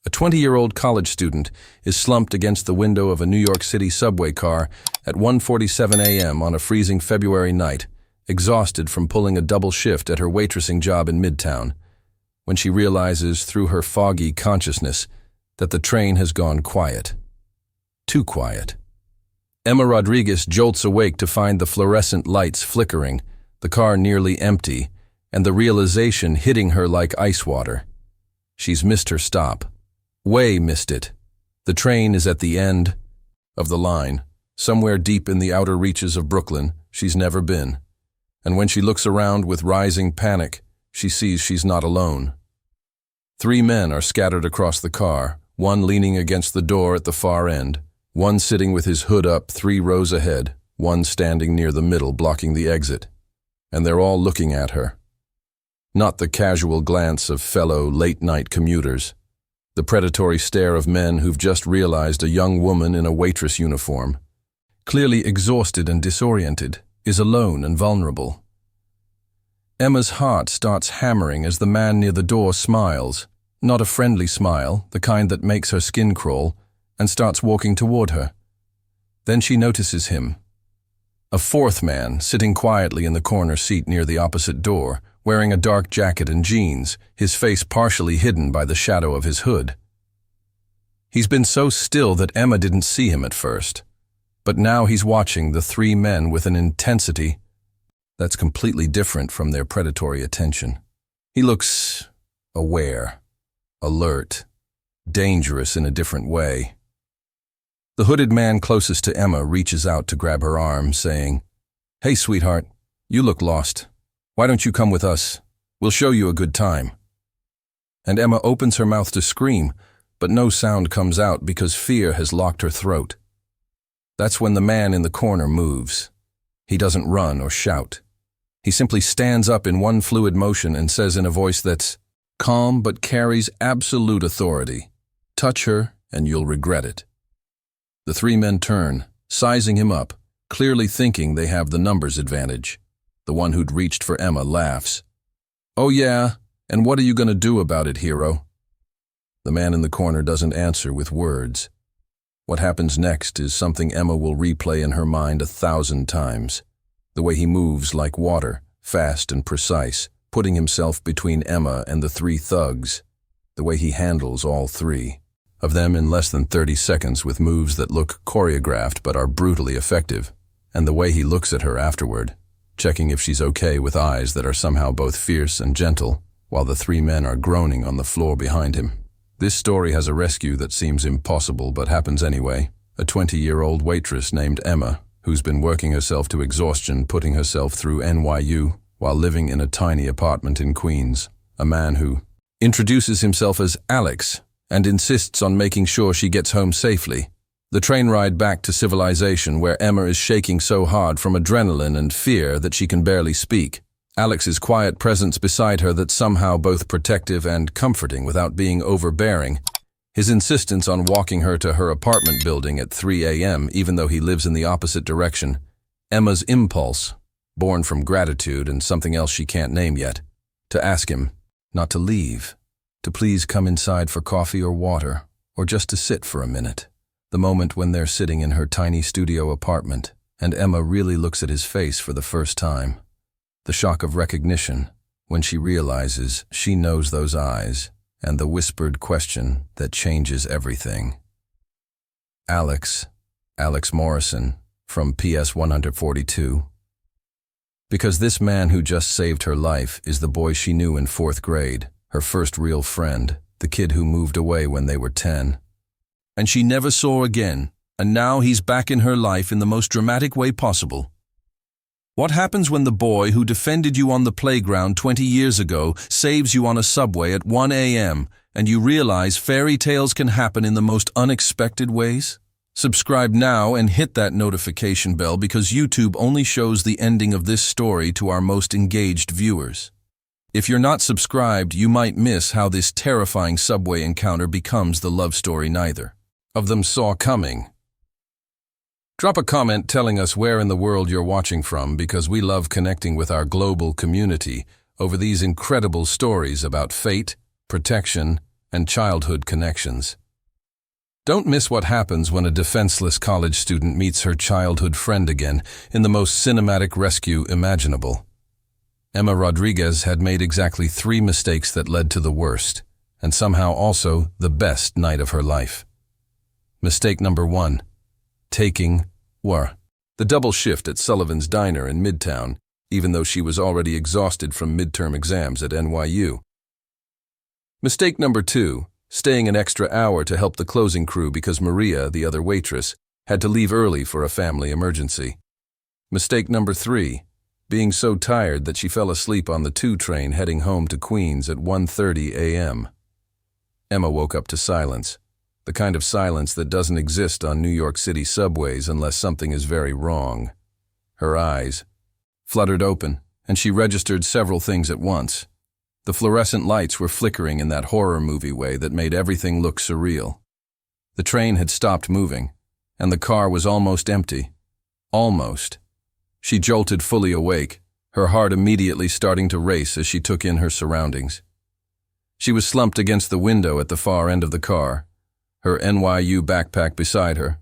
A 20-year-old college student is slumped against the window of a New York City subway car at 1:47 a.m. on a freezing February night, exhausted from pulling a double shift at her waitressing job in Midtown, when she realizes through her foggy consciousness that the train has gone quiet. Too quiet. Emma Rodriguez jolts awake to find the fluorescent lights flickering, the car nearly empty, and the realization hitting her like ice water. She's missed her stop. Way missed it. The train is at the end of the line, somewhere deep in the outer reaches of Brooklyn she's never been. And when she looks around with rising panic, she sees she's not alone. 3 men are scattered across the car, one leaning against the door at the far end, one sitting with his hood up 3 rows ahead, one standing near the middle blocking the exit. And they're all looking at her. Not the casual glance of fellow late-night commuters. The predatory stare of men who've just realized a young woman in a waitress uniform, clearly exhausted and disoriented, is alone and vulnerable. Emma's heart starts hammering as the man near the door smiles, not a friendly smile, the kind that makes her skin crawl, and starts walking toward her. Then she notices him. A 4th man, sitting quietly in the corner seat near the opposite door, wearing a dark jacket and jeans, his face partially hidden by the shadow of his hood. He's been so still that Emma didn't see him at first, but now he's watching the 3 men with an intensity that's completely different from their predatory attention. He looks aware, alert, dangerous in a different way. The hooded man closest to Emma reaches out to grab her arm, saying, "Hey, sweetheart, you look lost. Why don't you come with us? We'll show you a good time." And Emma opens her mouth to scream, but no sound comes out because fear has locked her throat. That's when the man in the corner moves. He doesn't run or shout. He simply stands up in one fluid motion and says in a voice that's calm but carries absolute authority, "Touch her and you'll regret it." The 3 men turn, sizing him up, clearly thinking they have the numbers advantage. The one who'd reached for Emma laughs. "Oh yeah, and what are you going to do about it, hero?" The man in the corner doesn't answer with words. What happens next is something Emma will replay in her mind 1,000 times. The way he moves like water, fast and precise, putting himself between Emma and the 3 thugs. The way he handles all 3 of them in less than 30 seconds with moves that look choreographed but are brutally effective. And the way he looks at her afterward, checking if she's okay with eyes that are somehow both fierce and gentle, while the 3 men are groaning on the floor behind him. This story has a rescue that seems impossible but happens anyway. A 20-year-old waitress named Emma, who's been working herself to exhaustion putting herself through NYU while living in a tiny apartment in Queens. A man who introduces himself as Alex and insists on making sure she gets home safely. The train ride back to civilization where Emma is shaking so hard from adrenaline and fear that she can barely speak. Alex's quiet presence beside her that's somehow both protective and comforting without being overbearing. His insistence on walking her to her apartment building at 3 a.m. even though he lives in the opposite direction. Emma's impulse, born from gratitude and something else she can't name yet, to ask him not to leave, to please come inside for coffee or water, or just to sit for a minute. The moment when they're sitting in her tiny studio apartment, and Emma really looks at his face for the first time. The shock of recognition, when she realizes she knows those eyes, and the whispered question that changes everything. Alex Morrison, from PS 142. Because this man who just saved her life is the boy she knew in 4th grade, her first real friend, the kid who moved away when they were 10. And she never saw again, and now he's back in her life in the most dramatic way possible. What happens when the boy who defended you on the playground 20 years ago saves you on a subway at 1 a.m. and you realize fairy tales can happen in the most unexpected ways? Subscribe now and hit that notification bell because YouTube only shows the ending of this story to our most engaged viewers. If you're not subscribed, you might miss how this terrifying subway encounter becomes the love story neither of them saw coming. Drop a comment telling us where in the world you're watching from because we love connecting with our global community over these incredible stories about fate, protection, and childhood connections. Don't miss what happens when a defenseless college student meets her childhood friend again in the most cinematic rescue imaginable. Emma Rodriguez had made exactly 3 mistakes that led to the worst, and somehow also the best night of her life. Mistake number 1. Taking the double shift at Sullivan's Diner in Midtown, even though she was already exhausted from midterm exams at NYU. Mistake number 2. Staying an extra hour to help the closing crew because Maria, the other waitress, had to leave early for a family emergency. Mistake number 3. Being so tired that she fell asleep on the 2 train heading home to Queens at 1:30 a.m. Emma woke up to silence, the kind of silence that doesn't exist on New York City subways unless something is very wrong. Her eyes fluttered open, and she registered several things at once. The fluorescent lights were flickering in that horror movie way that made everything look surreal. The train had stopped moving, and the car was almost empty. Almost. She jolted fully awake, her heart immediately starting to race as she took in her surroundings. She was slumped against the window at the far end of the car, her NYU backpack beside her,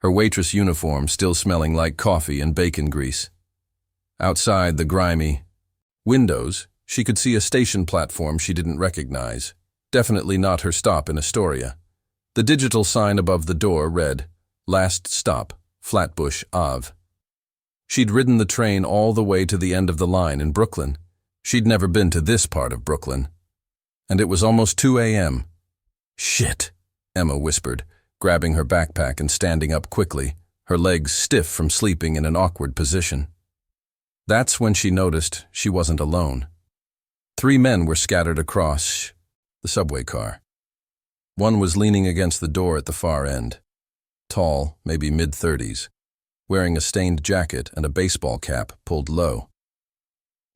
her waitress uniform still smelling like coffee and bacon grease. Outside the grimy windows, she could see a station platform she didn't recognize, definitely not her stop in Astoria. The digital sign above the door read, "Last stop, Flatbush Ave." She'd ridden the train all the way to the end of the line in Brooklyn. She'd never been to this part of Brooklyn. And it was almost 2 a.m. "Shit," Emma whispered, grabbing her backpack and standing up quickly, her legs stiff from sleeping in an awkward position. That's when she noticed she wasn't alone. 3 men were scattered across the subway car. One was leaning against the door at the far end, tall, maybe mid-30s, wearing a stained jacket and a baseball cap pulled low.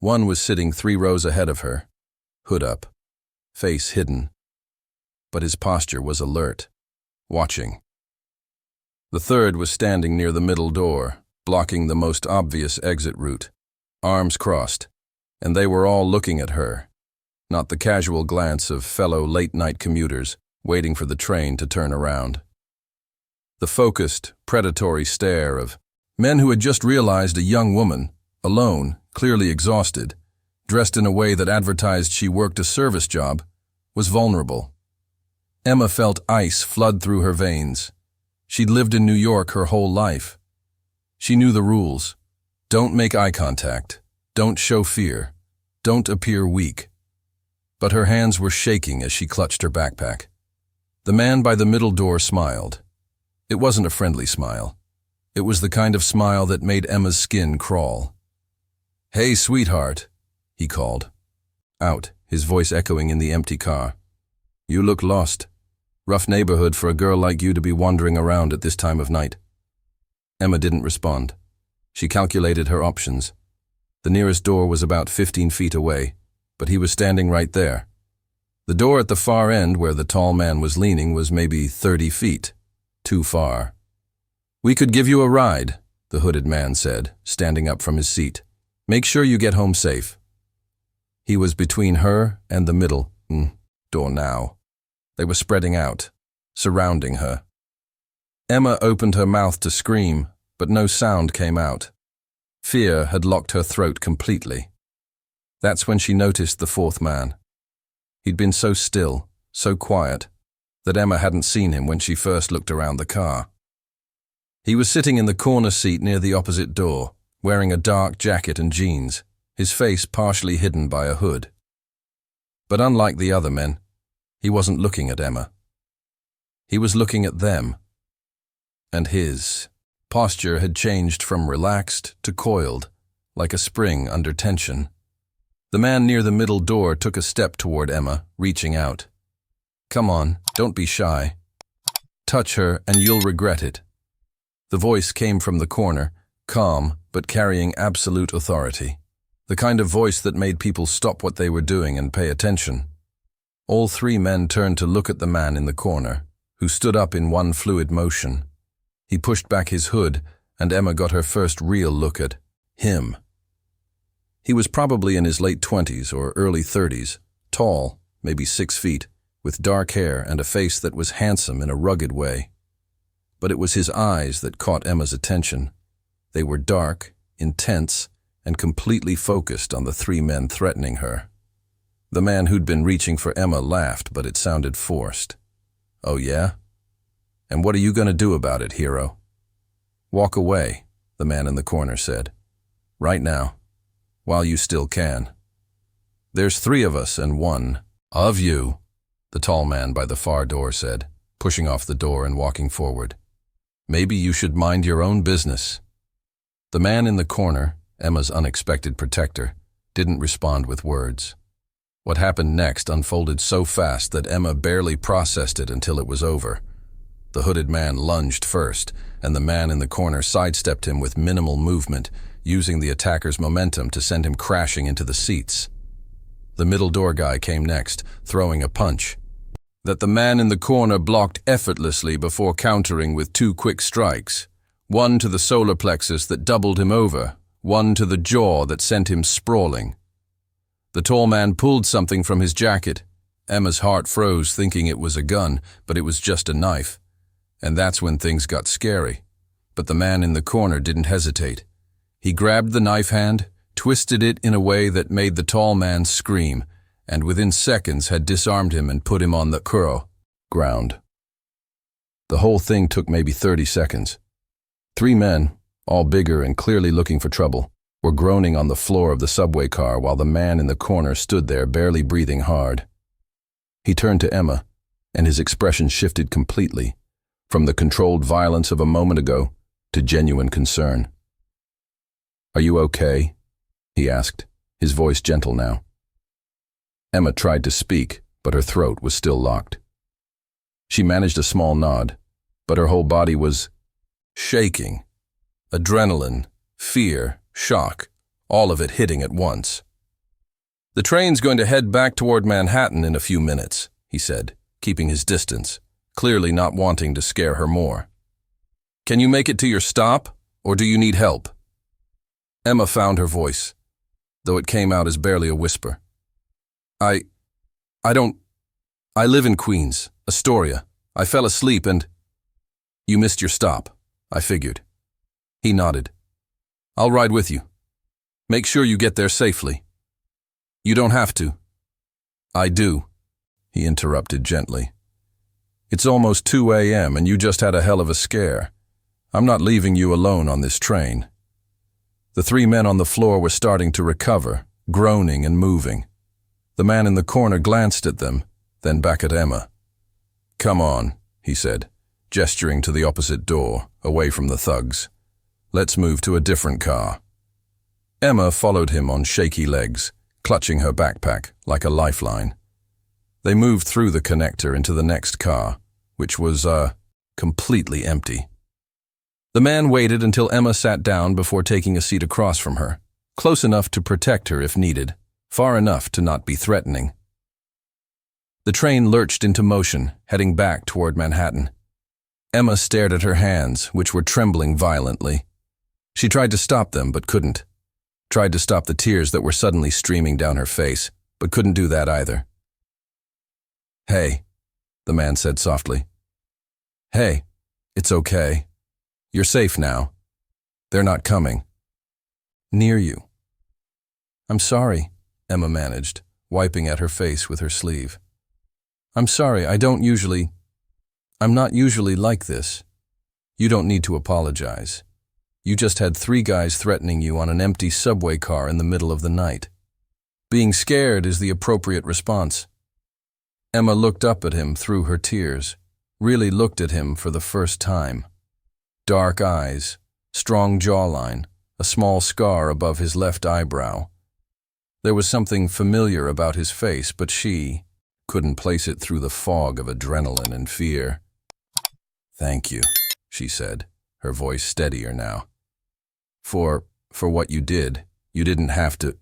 One was sitting 3 rows ahead of her, hood up, face hidden, but his posture was alert, watching. The third was standing near the middle door, blocking the most obvious exit route, arms crossed, and they were all looking at her, not the casual glance of fellow late-night commuters waiting for the train to turn around. The focused, predatory stare of men who had just realized a young woman, alone, clearly exhausted, dressed in a way that advertised she worked a service job, was vulnerable. Emma felt ice flood through her veins. She'd lived in New York her whole life. She knew the rules. Don't make eye contact. Don't show fear. Don't appear weak. But her hands were shaking as she clutched her backpack. The man by the middle door smiled. It wasn't a friendly smile. It was the kind of smile that made Emma's skin crawl. "Hey, sweetheart," he called. Out, his voice echoing in the empty car. "You look lost. Rough neighborhood for a girl like you to be wandering around at this time of night." Emma didn't respond. She calculated her options. The nearest door was about 15 feet away, but he was standing right there. The door at the far end where the tall man was leaning was maybe 30 feet. Too far. "We could give you a ride," the hooded man said, standing up from his seat. "Make sure you get home safe." He was between her and the middle door now. They were spreading out, surrounding her. Emma opened her mouth to scream, but no sound came out. Fear had locked her throat completely. That's when she noticed the 4th man. He'd been so still, so quiet, that Emma hadn't seen him when she first looked around the car. He was sitting in the corner seat near the opposite door, wearing a dark jacket and jeans, his face partially hidden by a hood. But unlike the other men, he wasn't looking at Emma. He was looking at them. And his posture had changed from relaxed to coiled, like a spring under tension. The man near the middle door took a step toward Emma, reaching out. "Come on, don't be shy. Touch her and you'll regret it." The voice came from the corner, calm but carrying absolute authority. The kind of voice that made people stop what they were doing and pay attention. All 3 men turned to look at the man in the corner, who stood up in one fluid motion. He pushed back his hood, and Emma got her first real look at him. He was probably in his late 20s or early 30s, tall, maybe 6 feet, with dark hair and a face that was handsome in a rugged way. But it was his eyes that caught Emma's attention. They were dark, intense, and completely focused on the three men threatening her. The man who'd been reaching for Emma laughed, but it sounded forced. "Oh yeah? And what are you going to do about it, hero?" "Walk away," the man in the corner said. "Right now, while you still can. There's 3 of us and 1 of you," the tall man by the far door said, pushing off the door and walking forward. "Maybe you should mind your own business." The man in the corner, Emma's unexpected protector, didn't respond with words. What happened next unfolded so fast that Emma barely processed it until it was over. The hooded man lunged first, and the man in the corner sidestepped him with minimal movement, using the attacker's momentum to send him crashing into the seats. The middle door guy came next, throwing a punch that the man in the corner blocked effortlessly before countering with 2 quick strikes, one to the solar plexus that doubled him over, one to the jaw that sent him sprawling. The tall man pulled something from his jacket. Emma's heart froze, thinking it was a gun, but it was just a knife. And that's when things got scary. But the man in the corner didn't hesitate. He grabbed the knife hand, twisted it in a way that made the tall man scream, and within seconds had disarmed him and put him on the ground. The whole thing took maybe 30 seconds. 3 men, all bigger and clearly looking for trouble, were groaning on the floor of the subway car while the man in the corner stood there barely breathing hard. He turned to Emma, and his expression shifted completely, from the controlled violence of a moment ago to genuine concern. "Are you okay?" he asked, his voice gentle now. Emma tried to speak, but her throat was still locked. She managed a small nod, but her whole body was shaking. Adrenaline, fear, shock, all of it hitting at once. "The train's going to head back toward Manhattan in a few minutes," he said, keeping his distance, clearly not wanting to scare her more. "Can you make it to your stop, or do you need help?" Emma found her voice, though it came out as barely a whisper. I live in Queens, Astoria. I fell asleep and—" "You missed your stop, I figured." He nodded. "I'll ride with you. Make sure you get there safely." "You don't have to." "I do," he interrupted gently. "It's almost 2 a.m. and you just had a hell of a scare. I'm not leaving you alone on this train." The 3 men on the floor were starting to recover, groaning and moving. The man in the corner glanced at them, then back at Emma. "Come on," he said, gesturing to the opposite door, away from the thugs. "Let's move to a different car." Emma followed him on shaky legs, clutching her backpack like a lifeline. They moved through the connector into the next car, which was, completely empty. The man waited until Emma sat down before taking a seat across from her, close enough to protect her if needed, far enough to not be threatening. The train lurched into motion, heading back toward Manhattan. Emma stared at her hands, which were trembling violently. She tried to stop them, but couldn't. Tried to stop the tears that were suddenly streaming down her face, but couldn't do that either. "Hey," the man said softly. "Hey, it's okay. You're safe now. They're not coming. Near you." "I'm sorry," Emma managed, wiping at her face with her sleeve. "I'm sorry, I'm not usually like this. You don't need to apologize. You just had 3 guys threatening you on an empty subway car in the middle of the night. Being scared is the appropriate response." Emma looked up at him through her tears, really looked at him for the first time. Dark eyes, strong jawline, a small scar above his left eyebrow. There was something familiar about his face, but she couldn't place it through the fog of adrenaline and fear. "Thank you," she said, her voice steadier now. For what you did. You didn't have to."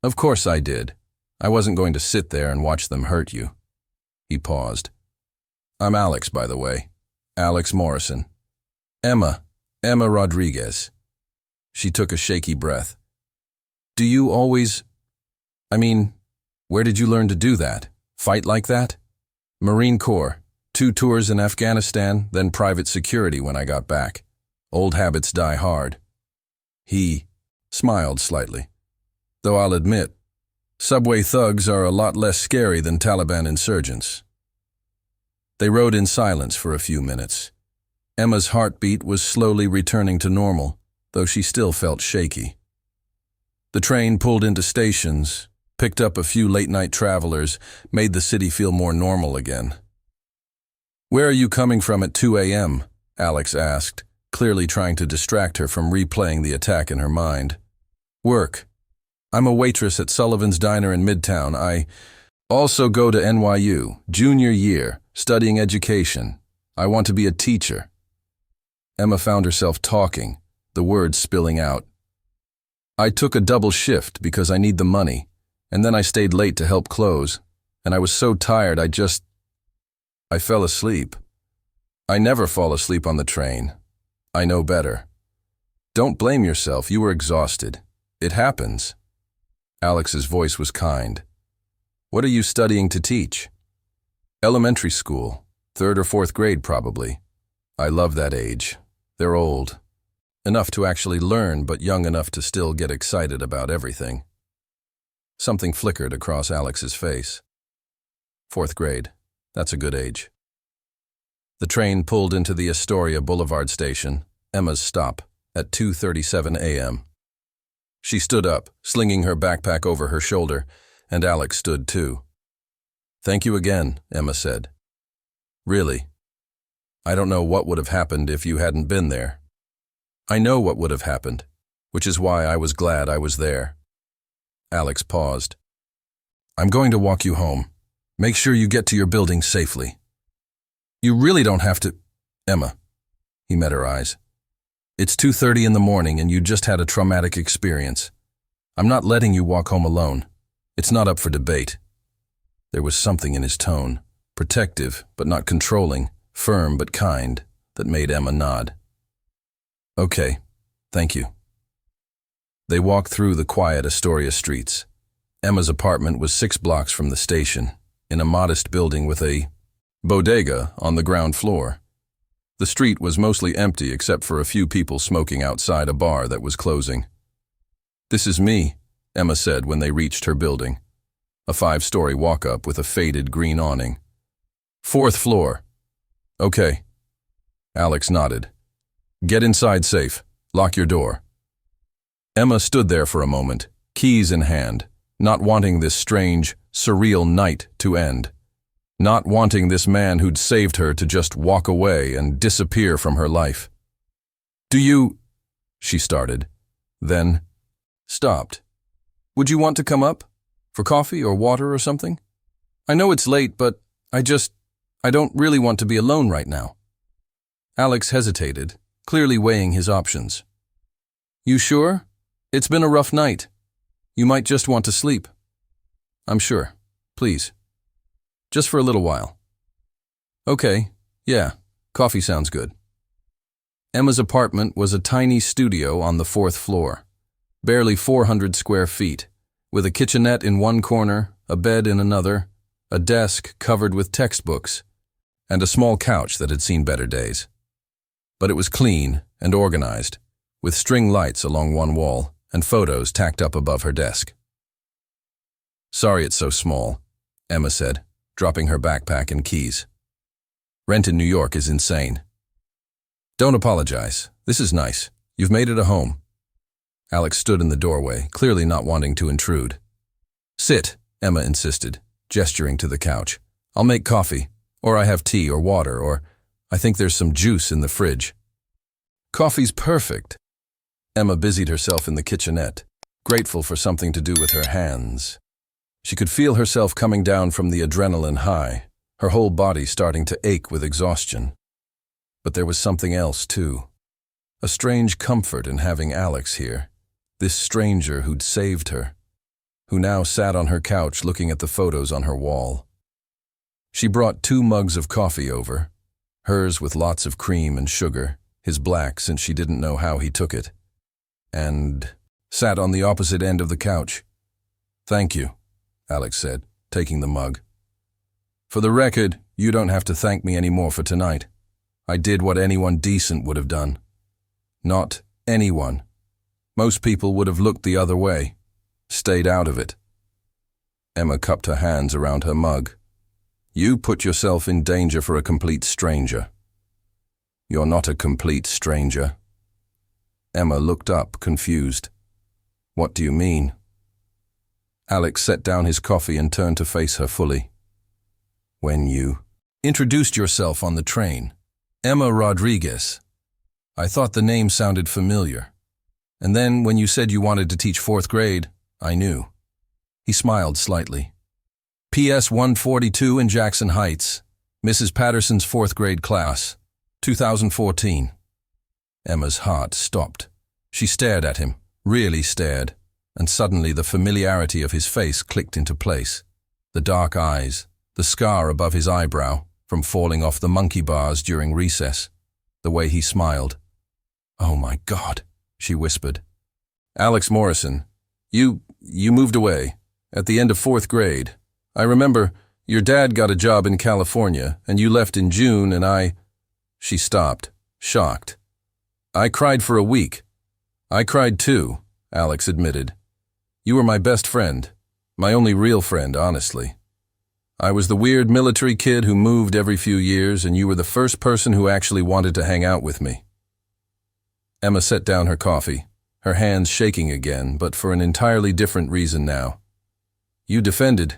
"Of course I did. I wasn't going to sit there and watch them hurt you." He paused. "I'm Alex, by the way. Alex Morrison." Emma Rodriguez." She took a shaky breath. "Do you always... where did you learn to do that? Fight like that?" Marine Corps, 2 tours in Afghanistan, then private security when I got back. Old habits die hard. He smiled slightly. Though I'll admit, subway thugs are a lot less scary than Taliban insurgents. They rode in silence for a few minutes. Emma's heartbeat was slowly returning to normal, though she still felt shaky. The train pulled into stations, picked up a few late-night travelers, made the city feel more normal again. "Where are you coming from at 2 a.m.?" Alex asked, clearly trying to distract her from replaying the attack in her mind. "Work. I'm a waitress at Sullivan's Diner in Midtown. I also go to NYU, junior year, studying education. I want to be a teacher." Emma found herself talking, the words spilling out. "I took a double shift because I need the money, and then I stayed late to help close, and I was so tired I fell asleep. I never fall asleep on the train. I know better." "Don't blame yourself, you were exhausted. It happens." Alex's voice was kind. "What are you studying to teach?" "Elementary school, 3rd or 4th grade probably. I love that age. They're old. Enough to actually learn, but young enough to still get excited about everything." Something flickered across Alex's face. 4th grade. That's a good age. The train pulled into the Astoria Boulevard station, Emma's stop, at 2:37 a.m. She stood up, slinging her backpack over her shoulder, and Alex stood too. "Thank you again," Emma said. "Really. I don't know what would have happened if you hadn't been there." "I know what would have happened, which is why I was glad I was there." Alex paused. "I'm going to walk you home. Make sure you get to your building safely." "You really don't have to—" "Emma." He met her eyes. "It's 2:30 in the morning and you just had a traumatic experience. I'm not letting you walk home alone. It's not up for debate." There was something in his tone, protective but not controlling, firm but kind, that made Emma nod. "Okay, thank you." They walked through the quiet Astoria streets. Emma's apartment was 6 blocks from the station, in a modest building with a bodega on the ground floor. The street was mostly empty except for a few people smoking outside a bar that was closing. "This is me," Emma said when they reached her building. A 5-story walk-up with a faded green awning. "4th floor." "Okay." Alex nodded. "Get inside safe. Lock your door." Emma stood there for a moment, keys in hand, not wanting this strange, surreal night to end. Not wanting this man who'd saved her to just walk away and disappear from her life. "Do you—" she started, then stopped. "Would you want to come up? For coffee or water or something? I know it's late, but I don't really want to be alone right now." Alex hesitated, clearly weighing his options. "You sure? It's been a rough night. You might just want to sleep." "I'm sure. Please. Just for a little while." "Okay, yeah, coffee sounds good." Emma's apartment was a tiny studio on the 4th floor, barely 400 square feet, with a kitchenette in one corner, a bed in another, a desk covered with textbooks, and a small couch that had seen better days. But it was clean and organized, with string lights along one wall and photos tacked up above her desk. "Sorry it's so small," Emma said, dropping her backpack and keys. "Rent in New York is insane." "Don't apologize. This is nice. You've made it a home." Alex stood in the doorway, clearly not wanting to intrude. "Sit," Emma insisted, gesturing to the couch. "I'll make coffee, or I have tea or water, or I think there's some juice in the fridge." "Coffee's perfect." Emma busied herself in the kitchenette, grateful for something to do with her hands. She could feel herself coming down from the adrenaline high, her whole body starting to ache with exhaustion. But there was something else, too. A strange comfort in having Alex here, this stranger who'd saved her, who now sat on her couch looking at the photos on her wall. She brought 2 mugs of coffee over, hers with lots of cream and sugar, his black since she didn't know how he took it, and sat on the opposite end of the couch. "Thank you," Alex said, taking the mug. "For the record, You don't have to thank me anymore for tonight. I did what anyone decent would have done. Not anyone. Most people would have looked the other way, stayed out of it. Emma cupped her hands around her mug. You put yourself in danger for a complete stranger. You're not a complete stranger. Emma looked up, confused. What do you mean? Alex set down his coffee and turned to face her fully. When you introduced yourself on the train, Emma Rodriguez. I thought the name sounded familiar. And then when you said you wanted to teach 4th grade, I knew. He smiled slightly. PS 142 in Jackson Heights, Mrs. Patterson's 4th grade class, 2014. Emma's heart stopped. She stared at him, really stared, and suddenly the familiarity of his face clicked into place. The dark eyes, the scar above his eyebrow from falling off the monkey bars during recess, the way he smiled. Oh my God, she whispered. Alex Morrison, you moved away at the end of 4th grade. I remember your dad got a job in California and you left in June and She stopped, shocked. I cried for a week. I cried too, Alex admitted. You were my best friend, my only real friend, honestly. I was the weird military kid who moved every few years, and you were the first person who actually wanted to hang out with me. Emma set down her coffee, her hands shaking again, but for an entirely different reason now. You defended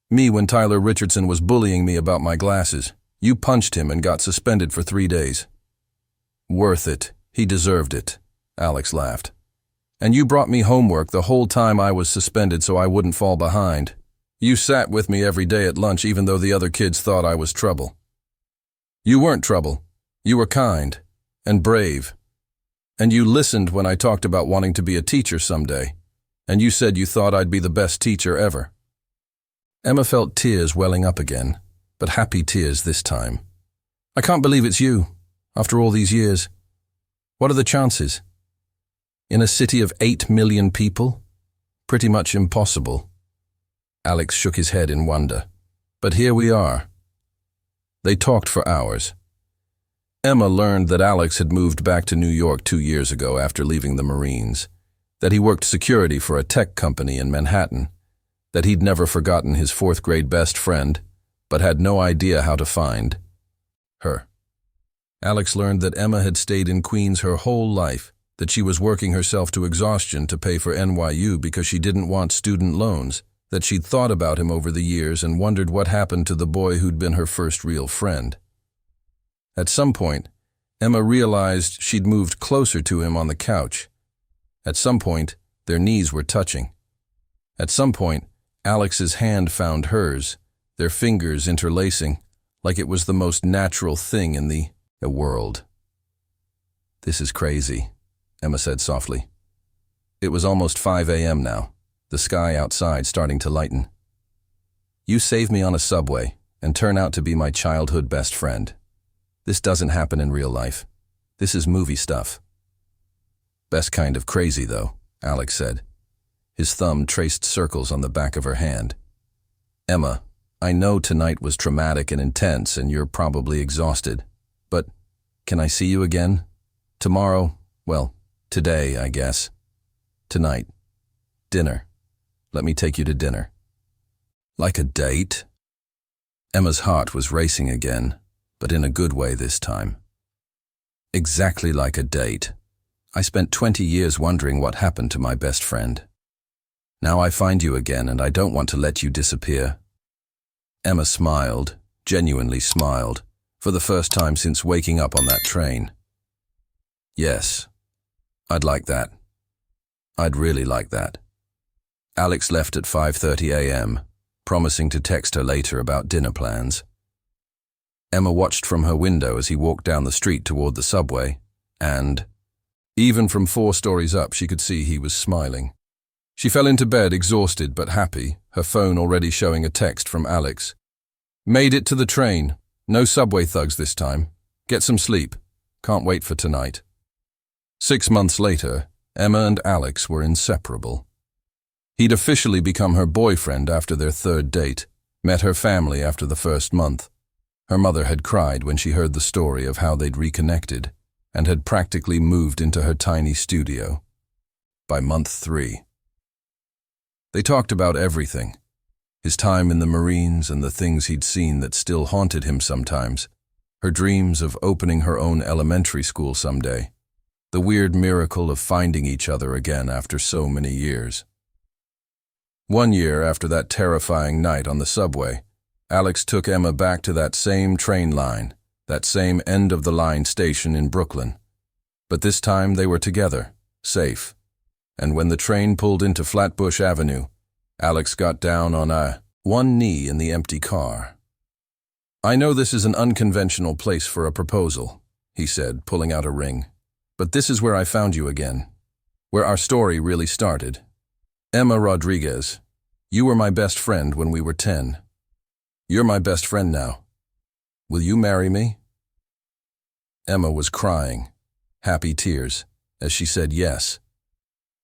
me when Tyler Richardson was bullying me about my glasses. You punched him and got suspended for 3 days. Worth it. He deserved it, Alex laughed. And you brought me homework the whole time I was suspended so I wouldn't fall behind. You sat with me every day at lunch even though the other kids thought I was trouble. You weren't trouble. You were kind and brave. And you listened when I talked about wanting to be a teacher someday. And you said you thought I'd be the best teacher ever. Emma felt tears welling up again, but happy tears this time. I can't believe it's you, after all these years. What are the chances? In a city of 8 million people? Pretty much impossible. Alex shook his head in wonder. But here we are. They talked for hours. Emma learned that Alex had moved back to New York 2 years ago after leaving the Marines, that he worked security for a tech company in Manhattan, that he'd never forgotten his 4th grade best friend, but had no idea how to find her. Alex learned that Emma had stayed in Queens her whole life, that she was working herself to exhaustion to pay for NYU because she didn't want student loans, that she'd thought about him over the years and wondered what happened to the boy who'd been her first real friend. At some point, Emma realized she'd moved closer to him on the couch. At some point, their knees were touching. At some point, Alex's hand found hers, their fingers interlacing, like it was the most natural thing in the world. This is crazy, Emma said softly. It was almost 5 a.m. now, the sky outside starting to lighten. You saved me on a subway and turn out to be my childhood best friend. This doesn't happen in real life. This is movie stuff. Best kind of crazy, though, Alex said. His thumb traced circles on the back of her hand. Emma, I know tonight was traumatic and intense and you're probably exhausted, but can I see you again? Tomorrow? Well, today, I guess. Tonight. Dinner. Let me take you to dinner. Like a date? Emma's heart was racing again, but in a good way this time. Exactly like a date. I spent 20 years wondering what happened to my best friend. Now I find you again and I don't want to let you disappear. Emma smiled, genuinely smiled, for the first time since waking up on that train. Yes, I'd like that. I'd really like that. Alex left at 5:30 a.m., promising to text her later about dinner plans. Emma watched from her window as he walked down the street toward the subway, and, even from 4 stories up, she could see he was smiling. She fell into bed exhausted but happy, her phone already showing a text from Alex. Made it to the train. No subway thugs this time. Get some sleep. Can't wait for tonight. 6 months later, Emma and Alex were inseparable. He'd officially become her boyfriend after their 3rd date, met her family after the 1st month. Her mother had cried when she heard the story of how they'd reconnected and had practically moved into her tiny studio. By month 3, they talked about everything. His time in the Marines and the things he'd seen that still haunted him sometimes. Her dreams of opening her own elementary school someday. The weird miracle of finding each other again after so many years. 1 year after that terrifying night on the subway, Alex took Emma back to that same train line, that same end-of-the-line station in Brooklyn. But this time they were together, safe. And when the train pulled into Flatbush Avenue, Alex got down on one knee in the empty car. "I know this is an unconventional place for a proposal," he said, pulling out a ring. "But this is where I found you again, where our story really started. Emma Rodriguez, you were my best friend when we were 10. You're my best friend now. Will you marry me?" Emma was crying, happy tears, as she said yes.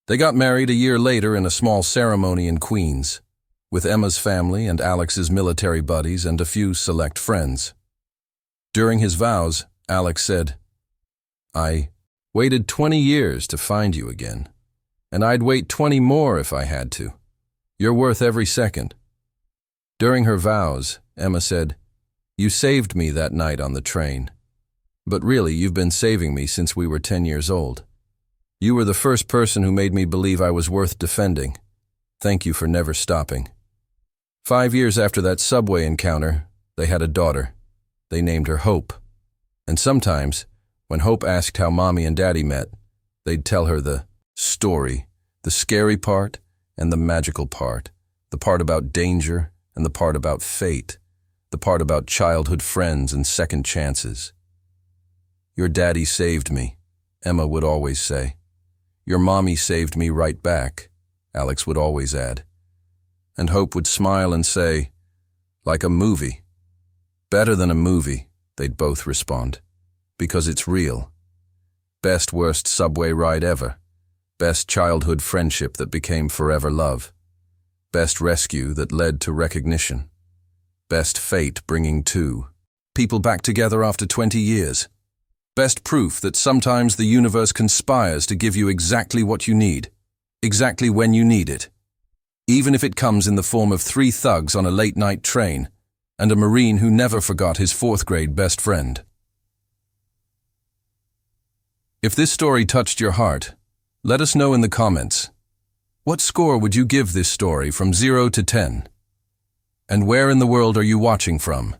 They got married a year later in a small ceremony in Queens, with Emma's family and Alex's military buddies and a few select friends. During his vows, Alex said, "I waited 20 years to find you again, and I'd wait 20 more if I had to. You're worth every second." During her vows, Emma said, "You saved me that night on the train. But really, you've been saving me since we were 10 years old. You were the first person who made me believe I was worth defending. Thank you for never stopping." 5 years after that subway encounter, they had a daughter. They named her Hope. And sometimes, when Hope asked how Mommy and Daddy met, they'd tell her the story, the scary part and the magical part, the part about danger and the part about fate, the part about childhood friends and second chances. "Your daddy saved me," Emma would always say. "Your mommy saved me right back," Alex would always add. And Hope would smile and say, "Like a movie." "Better than a movie," they'd both respond, "because it's real. Best worst subway ride ever. Best childhood friendship that became forever love. Best rescue that led to recognition. Best fate bringing two people back together after 20 years. Best proof that sometimes the universe conspires to give you exactly what you need, exactly when you need it. Even if it comes in the form of 3 thugs on a late-night train and a Marine who never forgot his 4th-grade best friend." If this story touched your heart, let us know in the comments. What score would you give this story from 0 to 10? And where in the world are you watching from?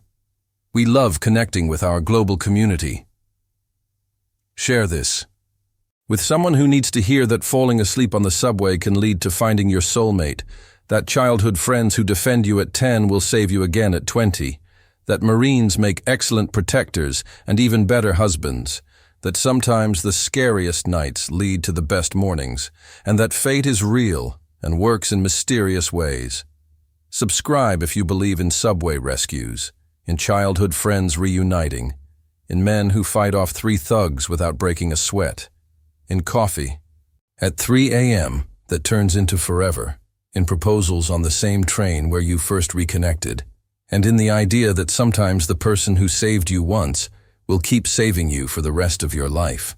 We love connecting with our global community. Share this with someone who needs to hear that falling asleep on the subway can lead to finding your soulmate, that childhood friends who defend you at 10 will save you again at 20, that Marines make excellent protectors and even better husbands, that sometimes the scariest nights lead to the best mornings, and that fate is real and works in mysterious ways. Subscribe if you believe in subway rescues, in childhood friends reuniting, in men who fight off 3 thugs without breaking a sweat, in coffee at 3 a.m. that turns into forever, in proposals on the same train where you first reconnected, and in the idea that sometimes the person who saved you once will keep saving you for the rest of your life.